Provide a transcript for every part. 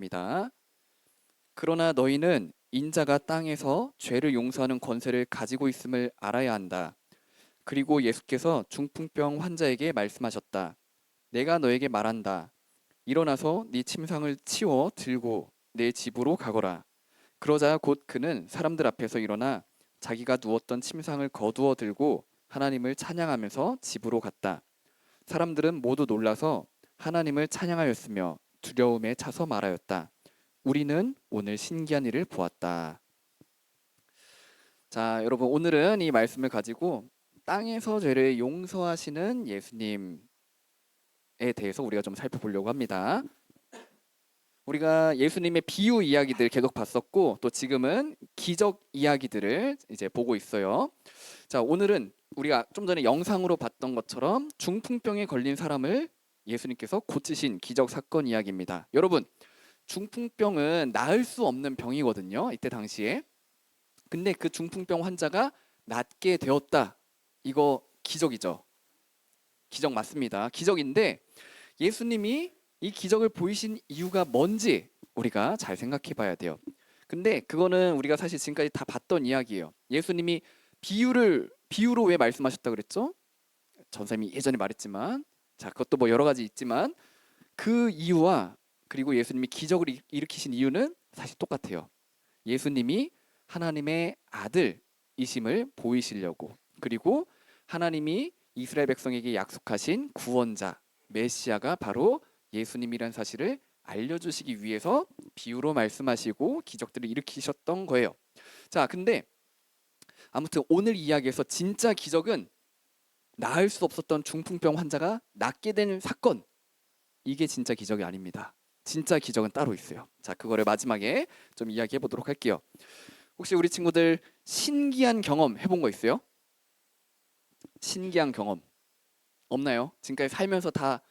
입니다. 그러나 너희는 인자가 땅에서 죄를 용서하는 권세를 가지고 있음을 알아야 한다. 그리고 예수께서 중풍병 환자에게 말씀하셨다. 내가 너에게 말한다. 일어나서 네 침상을 치워 들고 내 집으로 가거라. 그러자 곧 그는 사람들 앞에서 일어나 자기가 누웠던 침상을 거두어 들고 하나님을 찬양하면서 집으로 갔다. 사람들은 모두 놀라서 하나님을 찬양하였으며 두려움에 차서 말하였다. 우리는 오늘 신기한 일을 보았다. 자, 여러분, 오늘은 이 말씀을 가지고 땅에서 죄를 용서하시는 예수님에 대해서 우리가 좀 살펴보려고 합니다. 우리가 예수님의 비유 이야기들 계속 봤었고, 또 지금은 기적 이야기들을 이제 보고 있어요. 자, 오늘은 우리가 좀 전에 영상으로 봤던 것처럼 중풍병에 걸린 사람을 예수님께서 고치신 기적 사건 이야기입니다. 여러분, 중풍병은 나을 수 없는 병이거든요. 이때 당시에. 근데 그 중풍병 환자가 낫게 되었다. 이거 기적이죠. 기적 맞습니다. 기적인데 예수님이 이 기적을 보이신 이유가 뭔지 우리가 잘 생각해 봐야 돼요. 근데 그거는 우리가 사실 지금까지 다 봤던 이야기예요. 예수님이 비유로 왜 말씀하셨다 그랬죠? 전사님이 예전에 말했지만, 자, 그것도 뭐 여러 가지 있지만 그 이유와 그리고 예수님이 기적을 일으키신 이유는 사실 똑같아요. 예수님이 하나님의 아들이심을 보이시려고, 그리고 하나님이 이스라엘 백성에게 약속하신 구원자 메시아가 바로 예수님이란 사실을 알려주시기 위해서 비유로 말씀하시고 기적들을 일으키셨던 거예요. 자, 근데 아무튼 오늘 이야기에서 진짜 기적은 나을 수 없었던 중풍병 환자가 낫게 되는 사건, 이게 진짜 기적이 아닙니다. 진짜 기적은 따로 있어요. 자, 그거를 마지막에 좀 이야기해 보도록 할게요. 혹시 우리 친구들 신기한 경험 해본 거 있어요? 신기한 경험 없나요? 지금까지 살면서 다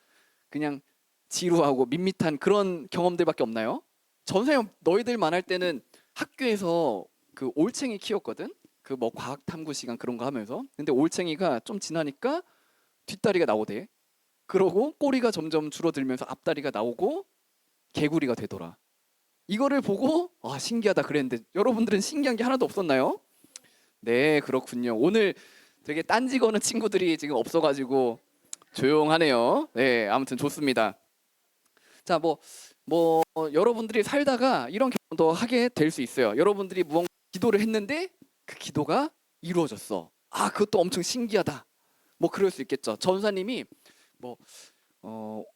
그냥 지루하고 밋밋한 그런 경험들밖에 없나요? 전생에 너희들만 할 때는 학교에서 그 올챙이 키웠거든. 그 뭐 과학 탐구 시간 그런 거 하면서. 근데 올챙이가 좀 지나니까 뒷다리가 나오대. 그러고 꼬리가 점점 줄어들면서 앞다리가 나오고 개구리가 되더라. 이거를 보고 신기하다 그랬는데 여러분들은 신기한 게 하나도 없었나요? 네, 그렇군요. 오늘 되게 딴지 거는 친구들이 지금 없어가지고 조용하네요. 네, 아무튼 좋습니다. 자, 여러분들이 살다가 이런 경험도 하게 될 수 있어요. 여러분들이 무언가 기도를 했는데 그 기도가 이루어졌어. 그것도 엄청 신기하다. 뭐 그럴 수 있겠죠. 전사님이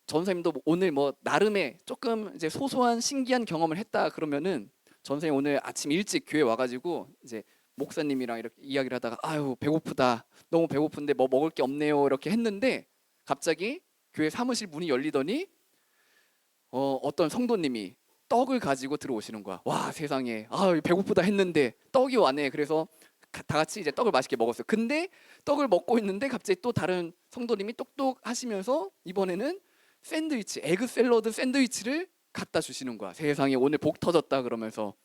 전사님도 오늘 나름의 조금 이제 소소한 신기한 경험을 했다 그러면은 전사님 오늘 아침 일찍 교회 와가지고 이제 목사님이랑 이렇게 이야기를 하다가 아유 배고프다, 너무 배고픈데 뭐 먹을 게 없네요 이렇게 했는데 갑자기 교회 사무실 문이 열리더니 어떤 성도님이 떡을 가지고 들어오시는 거야. 와, 세상에, 배고프다 했는데 떡이 왔네. 그래서 다 같이 이제 떡을 맛있게 먹었어요. 근데 떡을 먹고 있는데 갑자기 또 다른 성도님이 똑똑하시면서 이번에는 샌드위치, 에그 샐러드 샌드위치를 갖다 주시는 거야. 세상에, 오늘 복 터졌다 그러면서.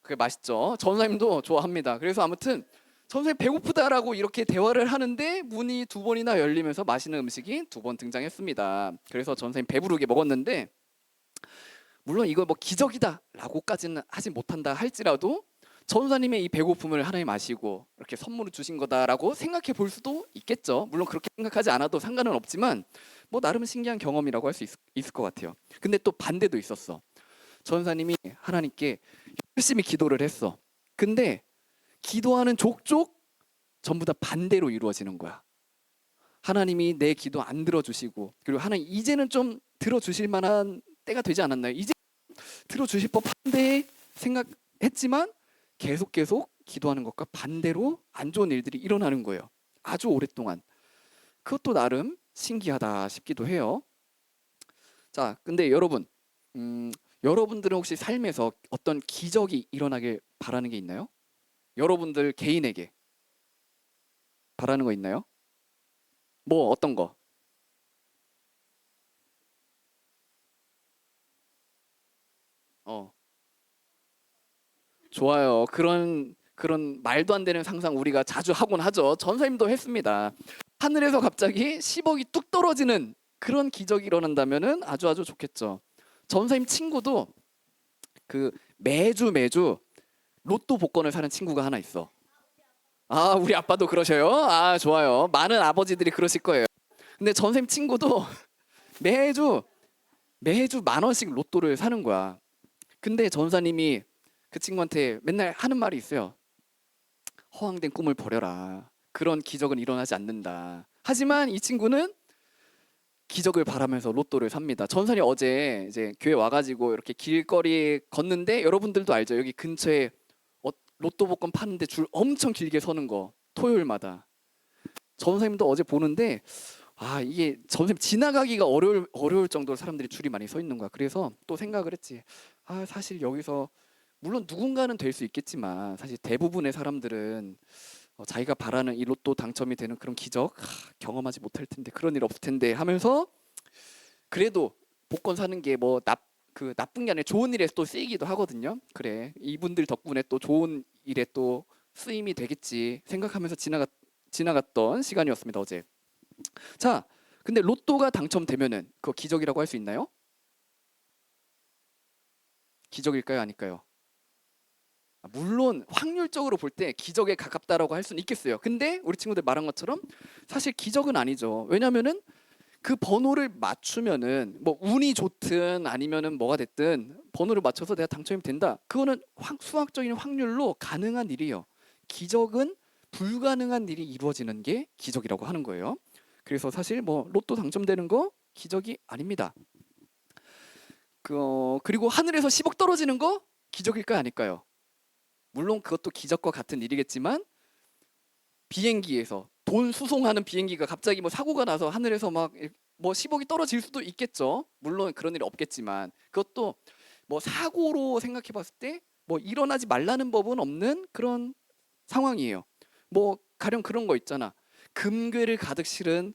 그게 맛있죠. 전사님도 좋아합니다. 그래서 아무튼 전사님 배고프다라고 이렇게 대화를 하는데 문이 두 번이나 열리면서 맛있는 음식이 두 번 등장했습니다. 그래서 전사님 배부르게 먹었는데, 물론 이걸 뭐 기적이다라고까지는 하지 못한다 할지라도 전사님의 이 배고픔을 하나님 아시고 이렇게 선물을 주신 거다라고 생각해 볼 수도 있겠죠. 물론 그렇게 생각하지 않아도 상관은 없지만 뭐 나름 신기한 경험이라고 할 수 있을 것 같아요. 근데 또 반대도 있었어. 전사님이 하나님께 열심히 기도를 했어. 근데 기도하는 족족 전부 다 반대로 이루어지는 거야. 하나님이 내 기도 안 들어주시고, 그리고 하나님 이제는 좀 들어주실 만한 때가 되지 않았나요? 이제 들어주실 법한데 생각했지만 계속 기도하는 것과 반대로 안 좋은 일들이 일어나는 거예요. 아주 오랫동안. 그것도 나름 신기하다 싶기도 해요. 자, 근데 여러분, 여러분들은 혹시 삶에서 어떤 기적이 일어나길 바라는 게 있나요? 여러분들 개인에게 바라는 거 있나요? 뭐 어떤 거? 어, 좋아요. 그런 말도 안 되는 상상 우리가 자주 하곤 하죠. 전사님도 했습니다. 하늘에서 갑자기 10억이 뚝 떨어지는 그런 기적이 일어난다면은 아주 좋겠죠. 전사님 친구도 그 매주 로또 복권을 사는 친구가 하나 있어. 아, 우리 아빠도 그러셔요? 아, 좋아요. 많은 아버지들이 그러실 거예요. 근데 전사님 친구도 매주 만 원씩 로또를 사는 거야. 근데 전사님이 그 친구한테 맨날 하는 말이 있어요. 허황된 꿈을 버려라. 그런 기적은 일어나지 않는다. 하지만 이 친구는 기적을 바라면서 로또를 삽니다. 전사님 어제 이제 교회 와가지고 이렇게 길거리 걷는데 여러분들도 알죠? 여기 근처에 로또 복권 파는데 줄 엄청 길게 서는 거 토요일마다. 전사님도 어제 보는데 아, 이게 전사님 지나가기가 어려울 정도로 사람들이 줄이 많이 서 있는 거야. 그래서 또 생각을 했지. 아, 사실 여기서 물론 누군가는 될 수 있겠지만 사실 대부분의 사람들은 자기가 바라는 이 로또 당첨이 되는 그런 기적 경험하지 못할 텐데, 그런 일 없을 텐데 하면서 그래도 복권 사는 게 뭐 나쁜 게 아니라 좋은 일에 또 쓰이기도 하거든요. 그래, 이분들 덕분에 또 좋은 일에 또 쓰임이 되겠지 생각하면서 지나갔던 시간이었습니다, 어제. 자, 근데 로또가 당첨되면은 그거 기적이라고 할 수 있나요? 기적일까요, 아닐까요? 물론 확률적으로 볼 때 기적에 가깝다라고 할 수는 있겠어요. 근데 우리 친구들 말한 것처럼 사실 기적은 아니죠. 왜냐면은 그 번호를 맞추면은 뭐 운이 좋든 아니면은 뭐가 됐든 번호를 맞춰서 내가 당첨이 된다. 그거는 수학적인 확률로 가능한 일이에요. 기적은 불가능한 일이 이루어지는 게 기적이라고 하는 거예요. 그래서 사실 뭐 로또 당첨되는 거 기적이 아닙니다. 그리고 하늘에서 10억 떨어지는 거 기적일까요, 아닐까요? 물론 그것도 기적과 같은 일이겠지만 비행기에서 돈 수송하는 비행기가 갑자기 뭐 사고가 나서 하늘에서 막 뭐 10억이 떨어질 수도 있겠죠. 물론 그런 일이 없겠지만 그것도 뭐 사고로 생각해 봤을 때 뭐 일어나지 말라는 법은 없는 그런 상황이에요. 뭐 가령 그런 거 있잖아. 금괴를 가득 실은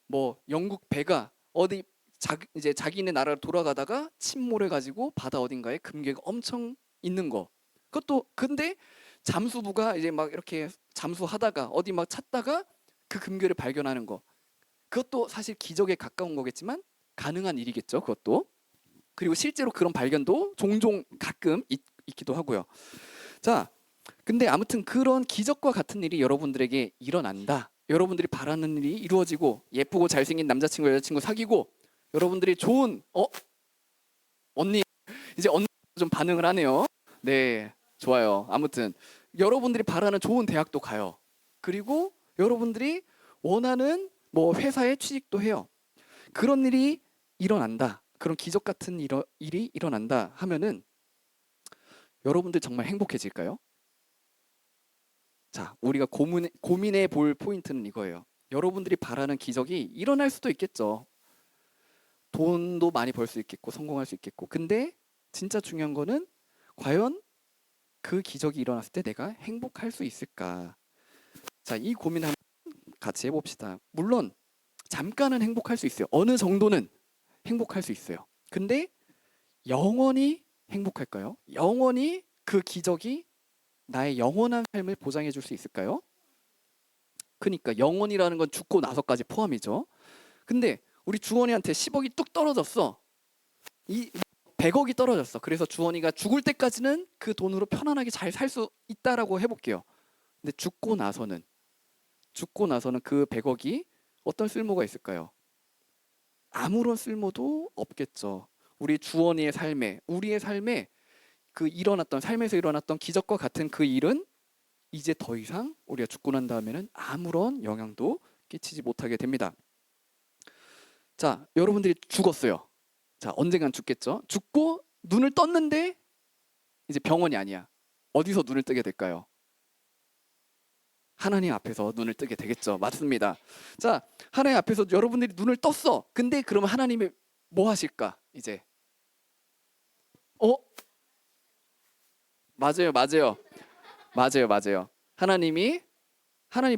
뭐 영국 배가 어디 이제 자기네 나라로 돌아가다가 침몰해 가지고 바다 어딘가에 금괴가 엄청 있는 거. 그것도 근데 잠수부가 이제 막 이렇게 잠수하다가 어디 막 찾다가 그 금괴를 발견하는 거. 그것도 사실 기적에 가까운 거겠지만 가능한 일이겠죠, 그것도. 그리고 실제로 그런 발견도 종종 가끔 있기도 하고요. 자, 근데 아무튼 그런 기적과 같은 일이 여러분들에게 일어난다. 여러분들이 바라는 일이 이루어지고 예쁘고 잘생긴 남자친구 여자친구 사귀고 여러분들이 좋은 언니 이제 언니 좀 반응을 하네요. 네, 좋아요. 아무튼 여러분들이 바라는 좋은 대학도 가요. 그리고 여러분들이 원하는 뭐 회사에 취직도 해요. 그런 일이 일어난다. 그런 기적 같은 일이 일어난다 하면은 여러분들 정말 행복해질까요? 자, 우리가 고민해 볼 포인트는 이거예요. 여러분들이 바라는 기적이 일어날 수도 있겠죠. 돈도 많이 벌 수 있겠고 성공할 수 있겠고. 근데 진짜 중요한 거는 과연 그 기적이 일어났을 때 내가 행복할 수 있을까? 자, 이 고민 한번 같이 해봅시다. 물론 잠깐은 행복할 수 있어요. 어느 정도는 행복할 수 있어요. 근데 영원히 행복할까요? 영원히 그 기적이 나의 영원한 삶을 보장해 줄 수 있을까요? 그러니까 영원이라는 건 죽고 나서까지 포함이죠. 근데 우리 주원이한테 10억이 뚝 떨어졌어. 이 100억이 떨어졌어. 그래서 주원이가 죽을 때까지는 그 돈으로 편안하게 잘 살 수 있다라고 해볼게요. 근데 죽고 나서는 그 100억이 어떤 쓸모가 있을까요? 아무런 쓸모도 없겠죠. 우리 주원이의 삶에, 우리의 삶에 삶에서 일어났던 기적과 같은 그 일은 이제 더 이상 우리가 죽고 난 다음에는 아무런 영향도 끼치지 못하게 됩니다. 자, 여러분들이 죽었어요. 자, 언젠간 죽겠죠. 죽고 눈을 떴는데 이제 병원이 아니야. 어디서 눈을 뜨게 될까요? 하나님 앞에서 눈을 뜨게 되겠죠. 맞습니다. 자, 하나님 앞에서 여러분들이 눈을 떴어. 근데 그러면 하나님이 뭐 하실까? 이제 맞아요, 맞아요, 맞아요, 맞아요. 하나님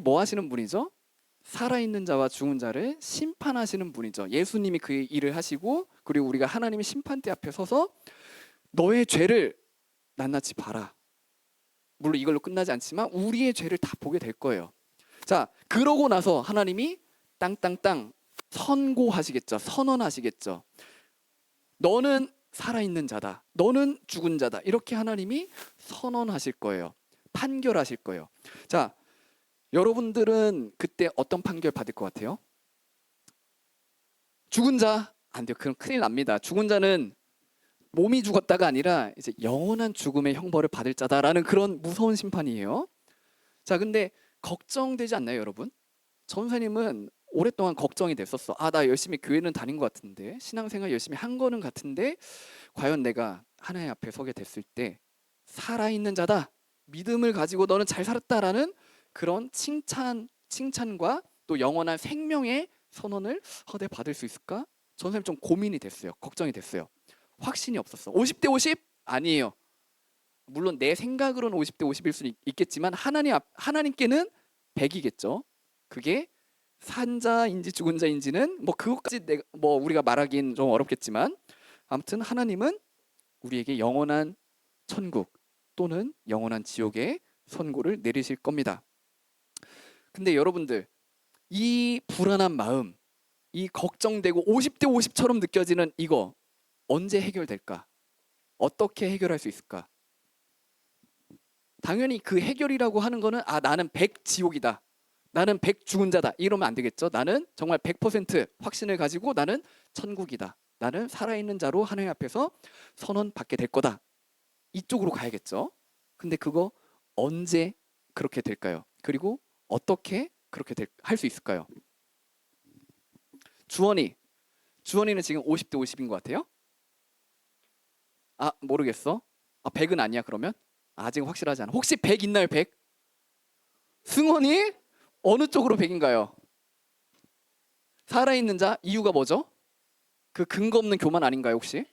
뭐 하시는 분이죠? 살아있는 자와 죽은 자를 심판하시는 분이죠. 예수님이 그 일을 하시고 그리고 우리가 하나님의 심판대 앞에 서서 너의 죄를 낱낱이 봐라. 물론 이걸로 끝나지 않지만 우리의 죄를 다 보게 될 거예요. 자, 그러고 나서 하나님이 땅땅땅 선고하시겠죠. 선언하시겠죠. 너는 살아있는 자다. 너는 죽은 자다. 이렇게 하나님이 선언하실 거예요. 판결하실 거예요. 자, 여러분들은 그때 어떤 판결 받을 것 같아요? 죽은 자? 안 돼요. 그럼 큰일 납니다. 죽은 자는 몸이 죽었다가 아니라 이제 영원한 죽음의 형벌을 받을 자다라는 그런 무서운 심판이에요. 자, 근데 걱정되지 않나요, 여러분? 전사님은 오랫동안 걱정이 됐었어. 아, 나 열심히 교회는 다닌 것 같은데, 신앙생활 열심히 한 거는 같은데, 과연 내가 하나님 앞에 서게 됐을 때 살아있는 자다, 믿음을 가지고 너는 잘 살았다라는 그런 칭찬과 또 영원한 생명의 선언을 내가 받을 수 있을까? 전사님 좀 고민이 됐어요. 걱정이 됐어요. 확신이 없었어. 50대 50? 아니에요. 물론 내 생각으로는 50대 50일 수 있겠지만 하나님께는 100이겠죠. 그게 산자인지 죽은 자인지는 뭐 그것까지 우리가 말하기는 좀 어렵겠지만, 아무튼 하나님은 우리에게 영원한 천국 또는 영원한 지옥의 선고를 내리실 겁니다. 근데 여러분들, 이 불안한 마음, 이 걱정되고 50대 50처럼 느껴지는 이거 언제 해결될까? 어떻게 해결할 수 있을까? 당연히 그 해결이라고 하는 거는 나는 100 지옥이다, 나는 100 죽은 자다 이러면 안 되겠죠. 나는 정말 100% 확신을 가지고 나는 천국이다, 나는 살아있는 자로 하나님 앞에서 선언받게 될 거다, 이쪽으로 가야겠죠. 근데 그거 언제 그렇게 될까요? 그리고 어떻게 그렇게 할 수 있을까요? 주원이는 지금 50대 50인 것 같아요? 모르겠어. 100은 아니야 그러면? 아직 확실하지 않아. 혹시 100 있나요? 100? 승원이 어느 쪽으로 100인가요? 살아있는 자, 이유가 뭐죠? 그 근거 없는 교만 아닌가요 혹시?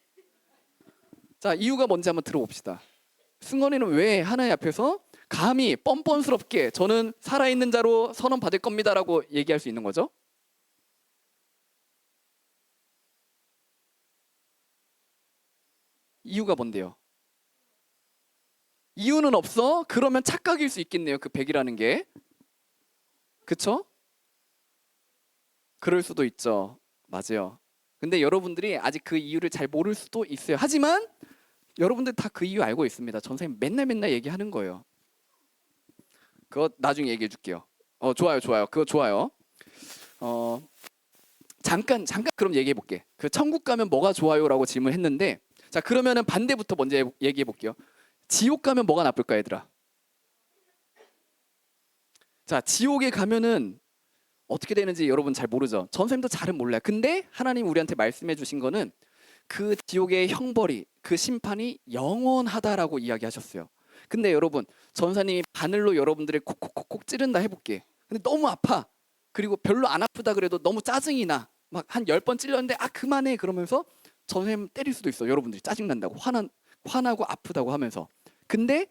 자, 이유가 뭔지 한번 들어봅시다. 승원이는 왜 하나님 앞에서 감히 뻔뻔스럽게 저는 살아있는 자로 선언 받을 겁니다라고 얘기할 수 있는 거죠? 이유가 뭔데요? 이유는 없어? 그러면 착각일 수 있겠네요. 그 100이라는 게. 그쵸? 그럴 수도 있죠. 맞아요. 근데 여러분들이 아직 그 이유를 잘 모를 수도 있어요. 하지만 여러분들 다 그 이유 알고 있습니다. 전생님 맨날 얘기하는 거예요. 그거 나중에 얘기해 줄게요. 좋아요. 그거 좋아요. 잠깐 그럼 얘기해 볼게. 그 천국 가면 뭐가 좋아요라고 질문했는데, 자, 그러면은 반대부터 먼저 얘기해 볼게요. 지옥 가면 뭐가 나쁠까, 얘들아? 자, 지옥에 가면은 어떻게 되는지 여러분 잘 모르죠. 전생도 잘은 몰라요. 근데 하나님 우리한테 말씀해 주신 거는 그 지옥의 형벌이, 그 심판이 영원하다라고 이야기하셨어요. 근데 여러분, 전사님이 바늘로 여러분들의 콕콕콕콕 찌른다 해볼게. 근데 너무 아파. 그리고 별로 안 아프다 그래도 너무 짜증이 나. 막 한 10번 찔렸는데 그만해 그러면서 전사님 때릴 수도 있어. 여러분들이 짜증난다고 화나고 아프다고 하면서. 근데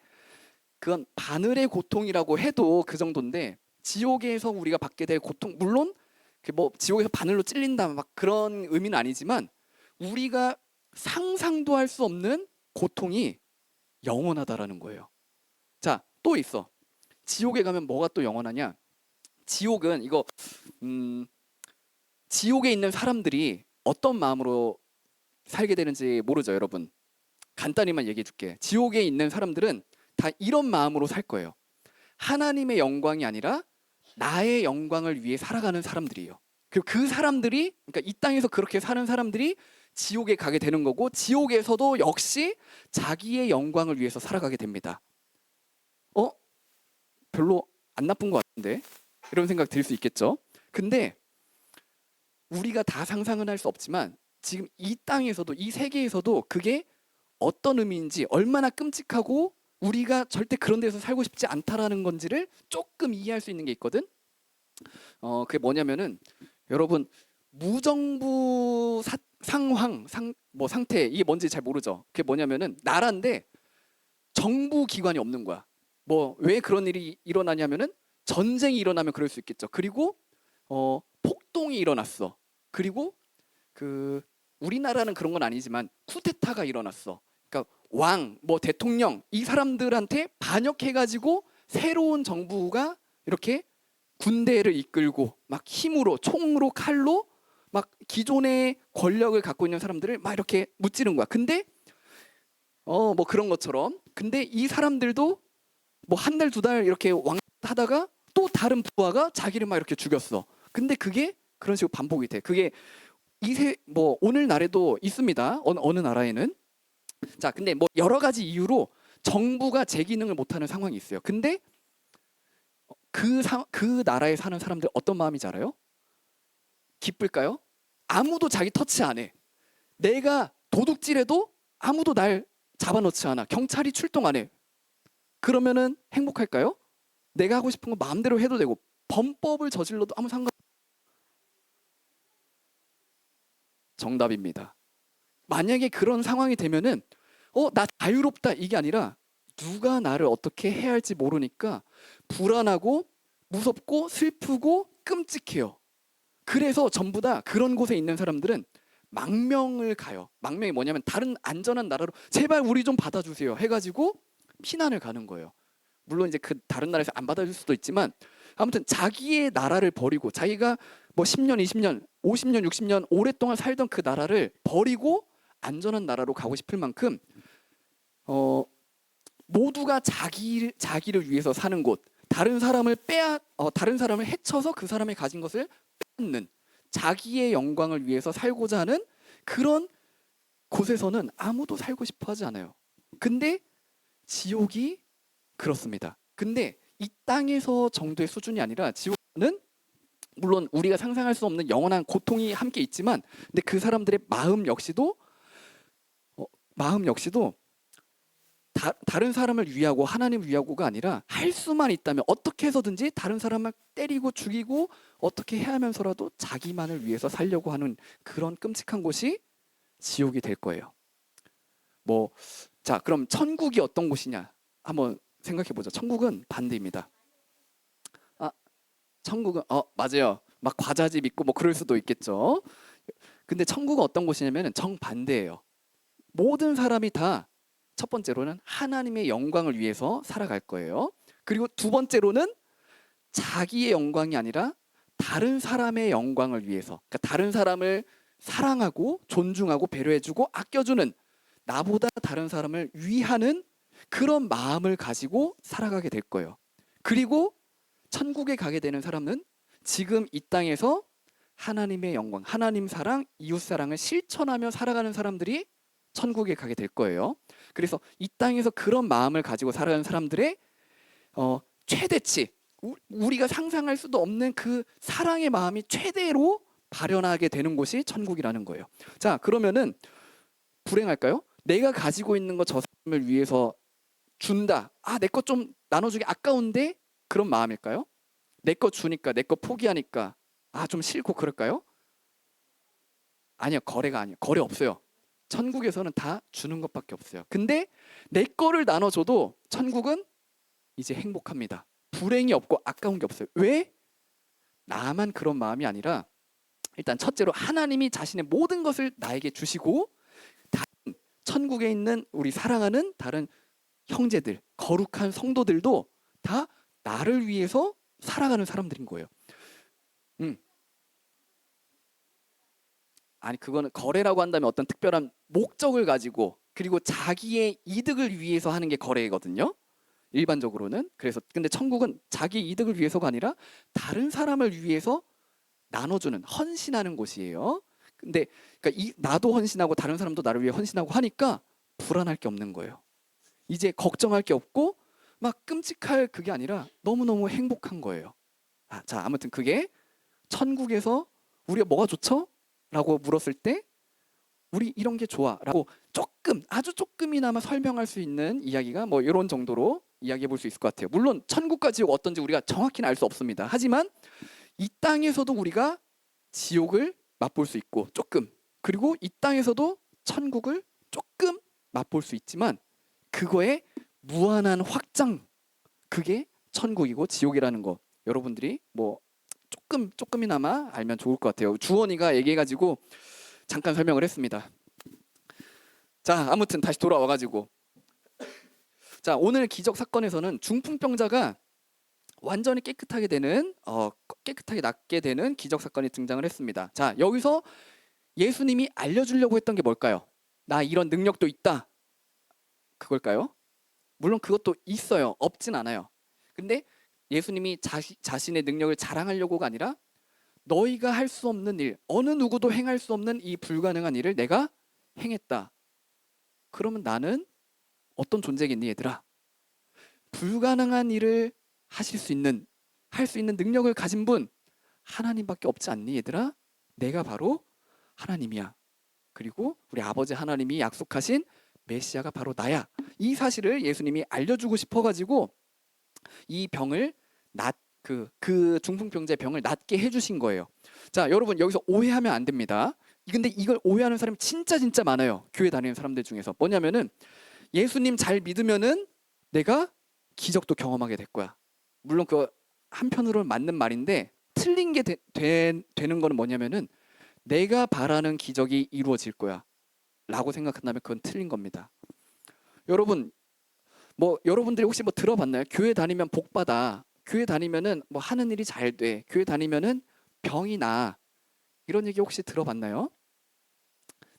그건 바늘의 고통이라고 해도 그 정도인데, 지옥에서 우리가 받게 될 고통, 물론 지옥에서 바늘로 찔린다 막 그런 의미는 아니지만 우리가 상상도 할 수 없는 고통이 영원하다라는 거예요. 자, 또 있어. 지옥에 가면 뭐가 또 영원하냐? 지옥은 지옥에 있는 사람들이 어떤 마음으로 살게 되는지 모르죠, 여러분. 간단히만 얘기해 줄게. 지옥에 있는 사람들은 다 이런 마음으로 살 거예요. 하나님의 영광이 아니라 나의 영광을 위해 살아가는 사람들이에요. 그리고 그 사람들이, 그러니까 이 땅에서 그렇게 사는 사람들이 지옥에 가게 되는 거고, 지옥에서도 역시 자기의 영광을 위해서 살아가게 됩니다. 별로 안 나쁜 것 같은데? 이런 생각 들 수 있겠죠? 근데 우리가 다 상상은 할 수 없지만 지금 이 땅에서도, 이 세계에서도 그게 어떤 의미인지, 얼마나 끔찍하고 우리가 절대 그런 데서 살고 싶지 않다라는 건지를 조금 이해할 수 있는 게 있거든. 그게 뭐냐면은, 여러분, 무정부 상태, 이게 뭔지 잘 모르죠. 그게 뭐냐면은 나라인데 정부 기관이 없는 거야. 왜 그런 일이 일어나냐면은 전쟁이 일어나면 그럴 수 있겠죠. 그리고 폭동이 일어났어. 그리고 우리나라는 그런 건 아니지만 쿠데타가 일어났어. 그러니까 왕, 대통령, 이 사람들한테 반역해가지고 새로운 정부가 이렇게 군대를 이끌고 막 힘으로, 총으로, 칼로 막 기존의 권력을 갖고 있는 사람들을 막 이렇게 무찌른 거야. 근데 뭐 그런 것처럼. 근데 이 사람들도 뭐 한 달, 두 달 이렇게 왕하다가 또 다른 부하가 자기를 막 이렇게 죽였어. 근데 그게 그런 식으로 반복이 돼. 그게 뭐 오늘날에도 있습니다. 어느 나라에는. 자, 근데 뭐 여러 가지 이유로 정부가 제 기능을 못하는 상황이 있어요. 근데 그 나라에 사는 사람들 어떤 마음인지 알아요? 기쁠까요? 아무도 자기 터치 안 해. 내가 도둑질해도 아무도 날 잡아놓지 않아. 경찰이 출동 안 해. 그러면은 행복할까요? 내가 하고 싶은 거 마음대로 해도 되고 범법을 저질러도 아무 상관. 정답입니다. 만약에 그런 상황이 되면은 나 자유롭다 이게 아니라 누가 나를 어떻게 해야 할지 모르니까 불안하고 무섭고 슬프고 끔찍해요. 그래서 전부 다 그런 곳에 있는 사람들은 망명을 가요. 망명이 뭐냐면 다른 안전한 나라로 제발 우리 좀 받아주세요 해가지고 피난을 가는 거예요. 물론 이제 그 다른 나라에서 안 받아줄 수도 있지만 아무튼 자기의 나라를 버리고 자기가 뭐 10년, 20년, 50년, 60년 오랫동안 살던 그 나라를 버리고 안전한 나라로 가고 싶을 만큼 모두가 자기를 위해서 사는 곳, 다른 사람을 다른 사람을 해쳐서 그 사람이 가진 것을 뺏는 자기의 영광을 위해서 살고자 하는 그런 곳에서는 아무도 살고 싶어 하지 않아요. 근데 지옥이 그렇습니다. 근데 이 땅에서 정도의 수준이 아니라 지옥은 물론 우리가 상상할 수 없는 영원한 고통이 함께 있지만 근데 그 사람들의 마음 역시도 다른 사람을 위하고 하나님을 위하고가 아니라 할 수만 있다면 어떻게 해서든지 다른 사람을 때리고 죽이고 어떻게 해야 하면서라도 자기만을 위해서 살려고 하는 그런 끔찍한 곳이 지옥이 될 거예요. 자, 그럼 천국이 어떤 곳이냐 한번 생각해 보죠. 천국은 반대입니다. 천국은 맞아요. 막 과자집 있고 뭐 그럴 수도 있겠죠. 근데 천국은 어떤 곳이냐면 정반대예요. 모든 사람이 다 첫 번째로는 하나님의 영광을 위해서 살아갈 거예요. 그리고 두 번째로는 자기의 영광이 아니라 다른 사람의 영광을 위해서, 그러니까 다른 사람을 사랑하고 존중하고 배려해주고 아껴주는 나보다 다른 사람을 위하는 그런 마음을 가지고 살아가게 될 거예요. 그리고 천국에 가게 되는 사람은 지금 이 땅에서 하나님의 영광, 하나님 사랑, 이웃 사랑을 실천하며 살아가는 사람들이 천국에 가게 될 거예요. 그래서 이 땅에서 그런 마음을 가지고 살아가는 사람들의 최대치, 우리가 상상할 수도 없는 그 사랑의 마음이 최대로 발현하게 되는 곳이 천국이라는 거예요. 자, 그러면은 불행할까요? 내가 가지고 있는 거 저 사람을 위해서 준다. 내 거 좀 나눠주기 아까운데 그런 마음일까요? 내 거 주니까 내 거 포기하니까 좀 싫고 그럴까요? 아니요, 거래가 아니에요. 거래 없어요. 천국에서는 다 주는 것밖에 없어요. 근데 내 거를 나눠줘도 천국은 이제 행복합니다. 불행이 없고 아까운 게 없어요. 왜? 나만 그런 마음이 아니라 일단 첫째로 하나님이 자신의 모든 것을 나에게 주시고 다른 천국에 있는 우리 사랑하는 다른 형제들, 거룩한 성도들도 다 나를 위해서 살아가는 사람들인 거예요. 아니, 그거는 거래라고 한다면 어떤 특별한 목적을 가지고 그리고 자기의 이득을 위해서 하는 게 거래거든요. 일반적으로는. 그래서 근데 천국은 자기 이득을 위해서가 아니라 다른 사람을 위해서 나눠주는, 헌신하는 곳이에요. 근데 그러니까 나도 헌신하고 다른 사람도 나를 위해 헌신하고 하니까 불안할 게 없는 거예요. 이제 걱정할 게 없고 막 끔찍할 그게 아니라 너무너무 행복한 거예요. 자, 아무튼 그게 천국에서 우리가 뭐가 좋죠? 라고 물었을 때 우리 이런 게 좋아 라고 아주 조금이나마 설명할 수 있는 이야기가 뭐 이런 정도로 이야기해 볼 수 있을 것 같아요. 물론 천국과 지옥 어떤지 우리가 정확히는 알 수 없습니다. 하지만 이 땅에서도 우리가 지옥을 맛볼 수 있고 그리고 이 땅에서도 천국을 조금 맛볼 수 있지만 그거의 무한한 확장, 그게 천국이고 지옥이라는 거 여러분들이 뭐 조금이나마 알면 좋을 것 같아요. 주원이가 얘기해가지고 잠깐 설명을 했습니다. 자, 아무튼 다시 돌아와가지고 자, 오늘 기적 사건에서는 중풍병자가 완전히 깨끗하게 낫게 되는 기적 사건이 등장을 했습니다. 자, 여기서 예수님이 알려주려고 했던 게 뭘까요? 나 이런 능력도 있다. 그걸까요? 물론 그것도 있어요. 없진 않아요. 근데 예수님이 자신의 능력을 자랑하려고가 아니라 너희가 할 수 없는 일, 어느 누구도 행할 수 없는 이 불가능한 일을 내가 행했다. 그러면 나는 어떤 존재겠니, 얘들아? 불가능한 일을 할 수 있는 능력을 가진 분 하나님밖에 없지 않니, 얘들아? 내가 바로 하나님이야. 그리고 우리 아버지 하나님이 약속하신 메시아가 바로 나야. 이 사실을 예수님이 알려주고 싶어가지고 이 병을 그 중풍병자의 병을 낫게 해주신 거예요. 자, 여러분 여기서 오해하면 안 됩니다. 근데 이걸 오해하는 사람이 진짜 많아요. 교회 다니는 사람들 중에서. 뭐냐면은 예수님 잘 믿으면은 내가 기적도 경험하게 될 거야. 물론 그 한편으로는 맞는 말인데 틀린 게 되는 거는 뭐냐면은 내가 바라는 기적이 이루어질 거야 라고 생각한다면 그건 틀린 겁니다. 여러분 여러분들이 혹시 들어봤나요? 교회 다니면 복 받아. 교회 다니면은 하는 일이 잘 돼. 교회 다니면은 병이 나. 이런 얘기 혹시 들어봤나요?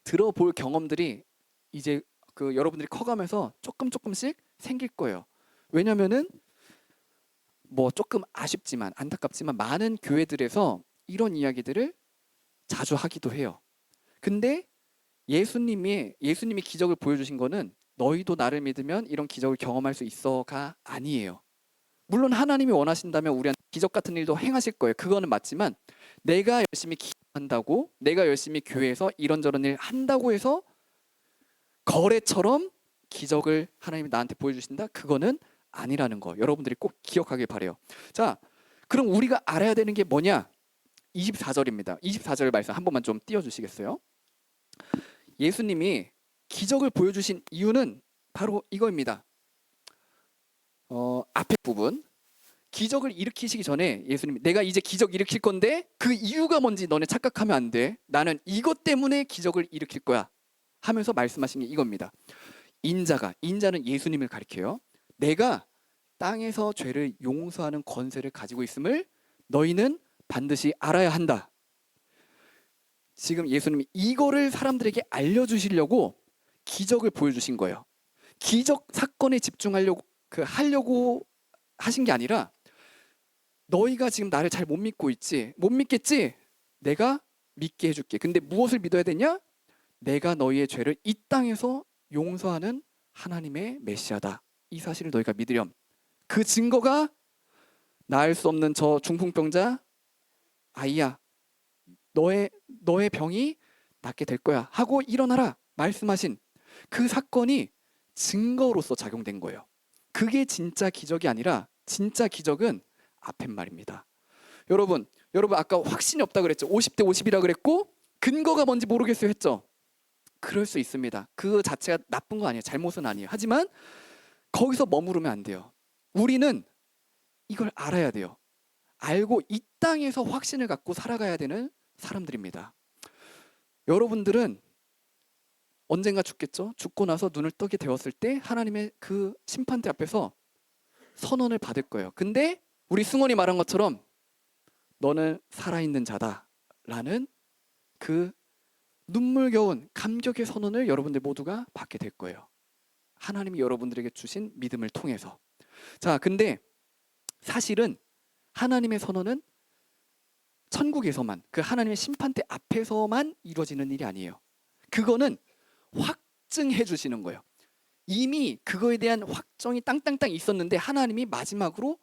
들어볼 경험들이 이제 여러분들이 커가면서 조금씩 생길 거예요. 왜냐면은 조금 아쉽지만 안타깝지만 많은 교회들에서 이런 이야기들을 자주 하기도 해요. 근데 예수님이 기적을 보여주신 거는 너희도 나를 믿으면 이런 기적을 경험할 수 있어가 아니에요. 물론 하나님이 원하신다면 우리한테 기적 같은 일도 행하실 거예요. 그거는 맞지만 내가 열심히 기도한다고, 내가 열심히 교회에서 이런저런 일 한다고 해서 거래처럼 기적을 하나님이 나한테 보여주신다? 그거는 아니라는 거 여러분들이 꼭 기억하길 바래요. 자, 그럼 우리가 알아야 되는 게 뭐냐? 24절입니다. 24절 말씀 한 번만 좀 띄워주시겠어요? 예수님이 기적을 보여주신 이유는 바로 이거입니다. 앞에 부분 기적을 일으키시기 전에 예수님이 내가 이제 기적 일으킬 건데 그 이유가 뭔지 너네 착각하면 안 돼. 나는 이것 때문에 기적을 일으킬 거야 하면서 말씀하신 게 이겁니다. 인자는 예수님을 가리켜요. 내가 땅에서 죄를 용서하는 권세를 가지고 있음을 너희는 반드시 알아야 한다. 지금 예수님이 이거를 사람들에게 알려주시려고 기적을 보여주신 거예요. 기적 사건에 집중하려고 하려고 하신 게 아니라 너희가 지금 나를 잘 못 믿고 있지? 못 믿겠지? 내가 믿게 해줄게. 근데 무엇을 믿어야 되냐? 내가 너희의 죄를 이 땅에서 용서하는 하나님의 메시아다. 이 사실을 너희가 믿으렴. 그 증거가 나을 수 없는 저 중풍병자 아이야. 너의 병이 낫게 될 거야 하고 일어나라 말씀하신 그 사건이 증거로서 작용된 거예요. 그게 진짜 기적이 아니라 진짜 기적은 앞에 말입니다. 여러분 아까 확신이 없다 그랬죠. 50대 50이라 그랬고 근거가 뭔지 모르겠어요 했죠. 그럴 수 있습니다. 그 자체가 나쁜 거 아니에요. 잘못은 아니에요. 하지만 거기서 머무르면 안 돼요. 우리는 이걸 알아야 돼요. 알고 이 땅에서 확신을 갖고 살아가야 되는 사람들입니다. 여러분들은 언젠가 죽겠죠? 죽고 나서 눈을 뜨게 되었을 때 하나님의 그 심판대 앞에서 선언을 받을 거예요. 근데 우리 승원이 말한 것처럼 너는 살아있는 자다라는 그 눈물겨운 감격의 선언을 여러분들 모두가 받게 될 거예요. 하나님이 여러분들에게 주신 믿음을 통해서. 자, 근데 사실은 하나님의 선언은 천국에서만, 그 하나님의 심판대 앞에서만 이루어지는 일이 아니에요. 그거는 확증해 주시는 거예요. 이미 그거에 대한 확정이 땅땅땅 있었는데 하나님이 마지막으로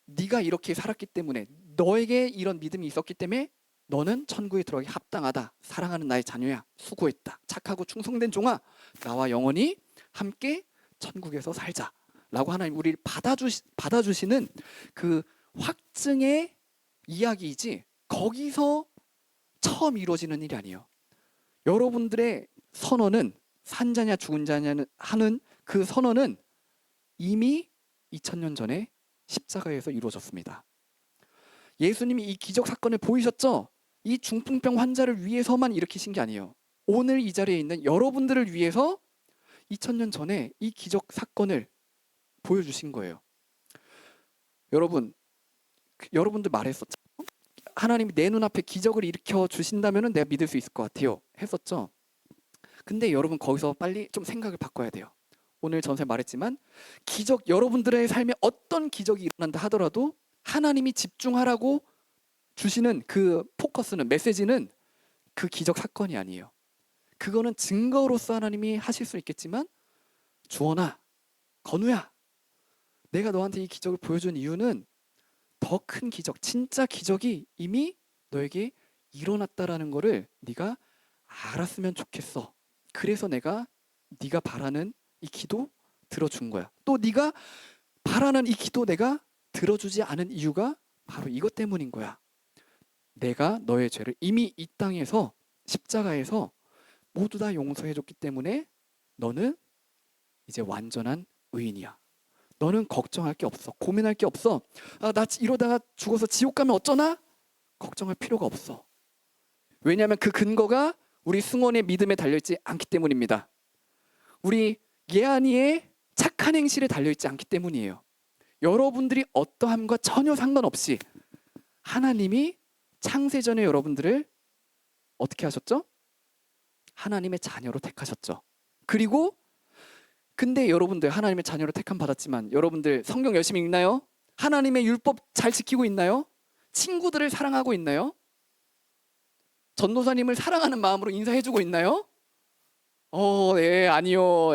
네가 이렇게 살았기 때문에, 너에게 이런 믿음이 있었기 때문에 너는 천국에 들어가기 합당하다. 사랑하는 나의 자녀야. 수고했다. 착하고 충성된 종아. 나와 영원히 함께 천국에서 살자. 라고 하나님 우리를 받아주시는 그 확증의 이야기이지 거기서 처음 이루어지는 일이 아니에요. 여러분들의 선언은 산자냐 죽은 자냐는 하는 그 선언은 이미 2000년 전에 십자가에서 이루어졌습니다. 예수님이 이 기적 사건을 보이셨죠? 이 중풍병 환자를 위해서만 일으키신 게 아니에요. 오늘 이 자리에 있는 여러분들을 위해서 2000년 전에 이 기적 사건을 보여주신 거예요. 여러분들 말했었죠. 하나님이 내 눈앞에 기적을 일으켜 주신다면 내가 믿을 수 있을 것 같아요. 했었죠. 근데 여러분 거기서 빨리 좀 생각을 바꿔야 돼요. 오늘 전에 말했지만 여러분들의 삶에 어떤 기적이 일어난다 하더라도 하나님이 집중하라고 주시는 그 포커스는, 메시지는 그 기적 사건이 아니에요. 그거는 증거로서 하나님이 하실 수 있겠지만, 주원아, 건우야, 내가 너한테 이 기적을 보여준 이유는 더 큰 기적, 진짜 기적이 이미 너에게 일어났다라는 거를 네가 알았으면 좋겠어. 그래서 내가 네가 바라는 이 기도 들어준 거야. 또 네가 바라는 이 기도 내가 들어주지 않은 이유가 바로 이것 때문인 거야. 내가 너의 죄를 이미 이 땅에서, 십자가에서 모두 다 용서해 줬기 때문에 너는 이제 완전한 의인이야. 너는 걱정할 게 없어. 고민할 게 없어. 나 이러다가 죽어서 지옥 가면 어쩌나? 걱정할 필요가 없어. 왜냐하면 그 근거가 우리 승원의 믿음에 달려있지 않기 때문입니다. 우리 예한이의 착한 행실에 달려있지 않기 때문이에요. 여러분들이 어떠함과 전혀 상관없이 하나님이 창세전에 여러분들을 어떻게 하셨죠? 하나님의 자녀로 택하셨죠. 그리고 근데 여러분들 하나님의 자녀로 택함 받았지만 여러분들 성경 열심히 읽나요? 하나님의 율법 잘 지키고 있나요? 친구들을 사랑하고 있나요? 전도사님을 사랑하는 마음으로 인사해주고 있나요? 네, 아니요.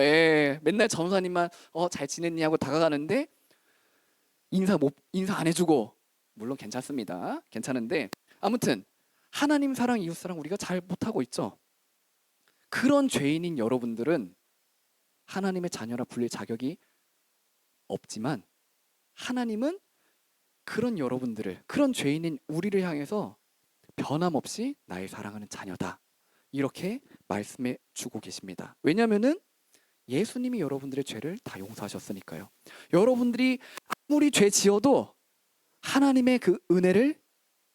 맨날 전도사님만 잘 지냈니 하고 다가가는데 인사 안 해주고, 물론 괜찮습니다. 괜찮은데 아무튼 하나님 사랑, 이웃 사랑 우리가 잘 못하고 있죠. 그런 죄인인 여러분들은 하나님의 자녀라 불릴 자격이 없지만 하나님은 그런 여러분들을, 그런 죄인인 우리를 향해서 변함없이 나의 사랑하는 자녀다, 이렇게 말씀해 주고 계십니다. 왜냐하면은 예수님이 여러분들의 죄를 다 용서하셨으니까요. 여러분들이 아무리 죄 지어도 하나님의 그 은혜를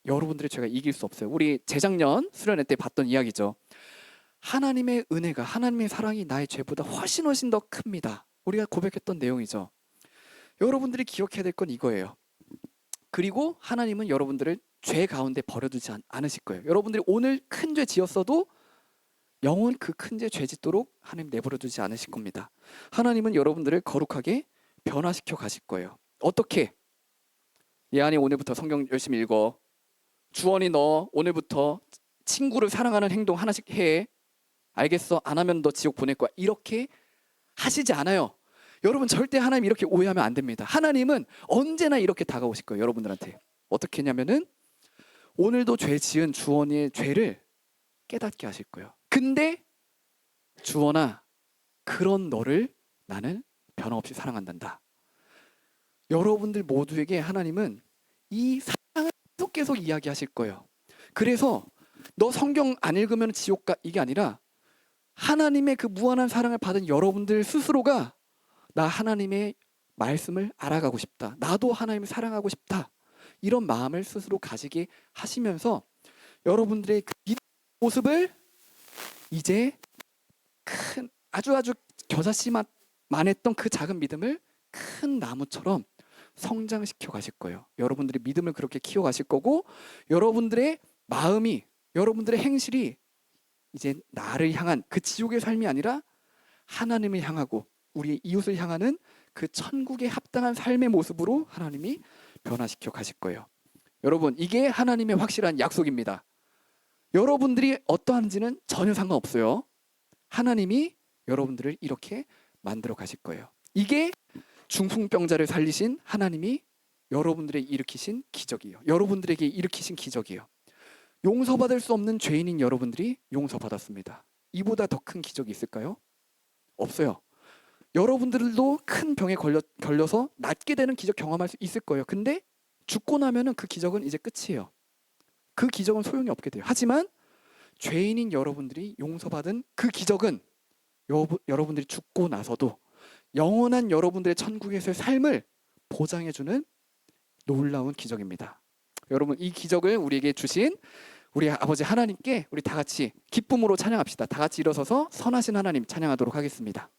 여러분들의 죄가 이길 수 없어요. 우리 재작년 수련회 때 봤던 이야기죠. 하나님의 은혜가, 하나님의 사랑이 나의 죄보다 훨씬 더 큽니다. 우리가 고백했던 내용이죠. 여러분들이 기억해야 될 건 이거예요. 그리고 하나님은 여러분들을 죄 가운데 버려두지 않으실 거예요. 여러분들이 오늘 큰 죄 지었어도 영원 그 큰 죄 짓도록 하나님 내버려두지 않으실 겁니다. 하나님은 여러분들을 거룩하게 변화시켜 가실 거예요. 어떻게? 예한이 오늘부터 성경 열심히 읽어. 주원이 너 오늘부터 친구를 사랑하는 행동 하나씩 해. 알겠어? 안 하면 너 지옥 보낼 거야. 이렇게 하시지 않아요. 여러분 절대 하나님 이렇게 오해하면 안 됩니다. 하나님은 언제나 이렇게 다가오실 거예요. 여러분들한테. 어떻게 했냐면은 오늘도 죄 지은 주원이의 죄를 깨닫게 하실 거예요. 근데 주원아, 그런 너를 나는 변함없이 사랑한단다. 여러분들 모두에게 하나님은 이 사랑을 계속 이야기하실 거예요. 그래서 너 성경 안 읽으면 지옥 가, 이게 아니라 하나님의 그 무한한 사랑을 받은 여러분들 스스로가 나 하나님의 말씀을 알아가고 싶다, 나도 하나님을 사랑하고 싶다, 이런 마음을 스스로 가지게 하시면서 여러분들의 그 모습을 이제 큰 아주 겨자씨만 했던 그 작은 믿음을 큰 나무처럼 성장시켜 가실 거예요. 여러분들이 믿음을 그렇게 키워 가실 거고, 여러분들의 마음이, 여러분들의 행실이 이제 나를 향한 그 지옥의 삶이 아니라 하나님을 향하고 우리의 이웃을 향하는 그 천국에 합당한 삶의 모습으로 하나님이 변화시켜 가실 거예요. 여러분, 이게 하나님의 확실한 약속입니다. 여러분들이 어떠한지는 전혀 상관없어요. 하나님이 여러분들을 이렇게 만들어 가실 거예요. 이게 중풍병자를 살리신 하나님이 여러분들에게 일으키신 기적이에요. 여러분들에게 일으키신 기적이에요. 용서받을 수 없는 죄인인 여러분들이 용서받았습니다. 이보다 더 큰 기적이 있을까요? 없어요. 여러분들도 큰 병에 걸려서 낫게 되는 기적 경험할 수 있을 거예요. 근데 죽고 나면은 그 기적은 이제 끝이에요. 그 기적은 소용이 없게 돼요. 하지만 죄인인 여러분들이 용서받은 그 기적은 여러분들이 죽고 나서도 영원한 여러분들의 천국에서의 삶을 보장해주는 놀라운 기적입니다. 여러분, 이 기적을 우리에게 주신 우리 아버지 하나님께 우리 다 같이 기쁨으로 찬양합시다. 다 같이 일어서서 선하신 하나님 찬양하도록 하겠습니다.